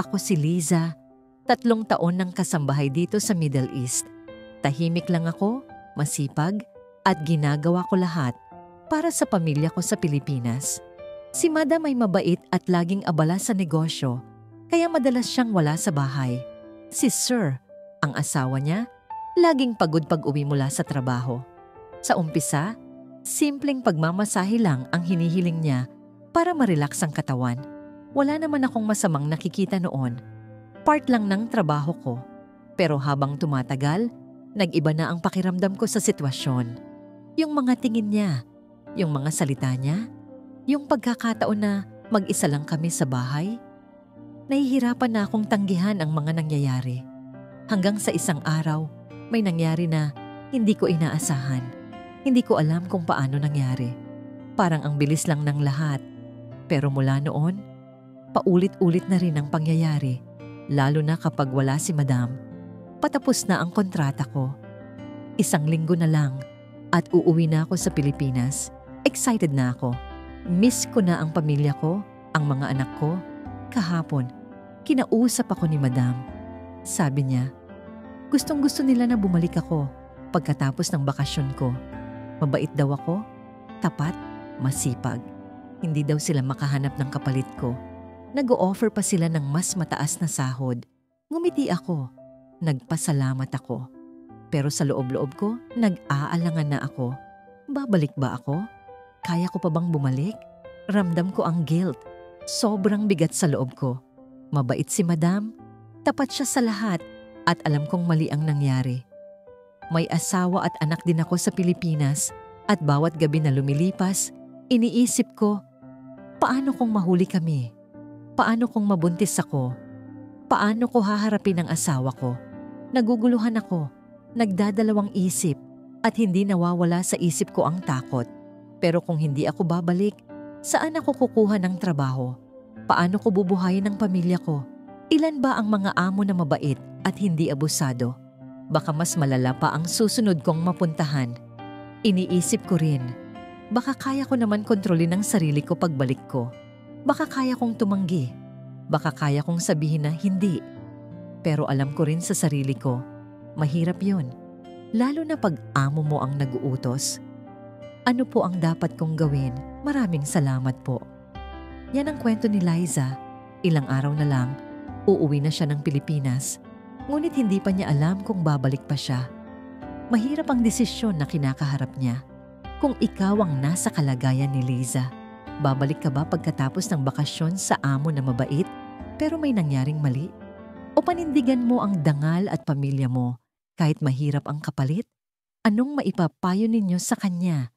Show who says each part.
Speaker 1: Ako si Liza, 3 taon ng kasambahay dito sa Middle East. Tahimik lang ako, masipag, at ginagawa ko lahat para sa pamilya ko sa Pilipinas. Si Madam ay mabait at laging abala sa negosyo, kaya madalas siyang wala sa bahay. Si Sir, ang asawa niya, laging pagod pag-uwi mula sa trabaho. Sa umpisa, simpleng pagmamasahe lang ang hinihiling niya para ma-relax ang katawan. Wala naman akong masamang nakikita noon. Part lang ng trabaho ko. Pero habang tumatagal, nag-iba na ang pakiramdam ko sa sitwasyon. Yung mga tingin niya, yung mga salita niya, yung pagkakataon na mag-isa lang kami sa bahay. Nahihirapan na akong tanggihan ang mga nangyayari. Hanggang sa isang araw, may nangyari na hindi ko inaasahan. Hindi ko alam kung paano nangyari. Parang ang bilis lang ng lahat. Pero mula noon, paulit-ulit na rin ang pangyayari. Lalo na kapag wala si Madam. Patapos na ang kontrata ko. 1 linggo na lang at uuwi na ako sa Pilipinas. Excited na ako. Miss ko na ang pamilya ko, ang mga anak ko. Kahapon, kinausap ako ni Madam. Sabi niya, gustong-gusto nila na bumalik ako pagkatapos ng bakasyon ko. Mabait daw ako, tapat, masipag. Hindi daw sila makahanap ng kapalit ko. Nag-o-offer pa sila ng mas mataas na sahod. Ngumiti ako. Nagpasalamat ako. Pero sa loob-loob ko, nag-aalangan na ako. Babalik ba ako? Kaya ko pa bang bumalik? Ramdam ko ang guilt. Sobrang bigat sa loob ko. Mabait si Madam. Tapat siya sa lahat at alam kong mali ang nangyari. May asawa at anak din ako sa Pilipinas at bawat gabi na lumilipas, iniisip ko, paano kung mahuli kami? Paano kung mabuntis ako? Paano ko haharapin ang asawa ko? Naguguluhan ako, nagdadalawang isip at hindi nawawala sa isip ko ang takot. Pero kung hindi ako babalik, saan ako kukuha ng trabaho? Paano ko bubuhayin ang pamilya ko? Ilan ba ang mga amo na mabait at hindi abusado? Baka mas malala pa ang susunod kong mapuntahan. Iniisip ko rin, baka kaya ko naman kontrolin ang sarili ko pagbalik ko. Baka kaya kong tumanggi. Baka kaya kong sabihin na hindi. Pero alam ko rin sa sarili ko, mahirap yun. Lalo na pag amo mo ang nag-uutos. Ano po ang dapat kong gawin? Maraming salamat po. Yan ang kwento ni Liza. Ilang araw na lang, uuwi na siya ng Pilipinas. Ngunit hindi pa niya alam kung babalik pa siya. Mahirap ang desisyon na kinakaharap niya. Kung ikaw ang nasa kalagayan ni Liza, babalik ka ba pagkatapos ng bakasyon sa amo na mabait pero may nangyaring mali? O panindigan mo ang dangal at pamilya mo kahit mahirap ang kapalit? Anong maipapayo ninyo sa kanya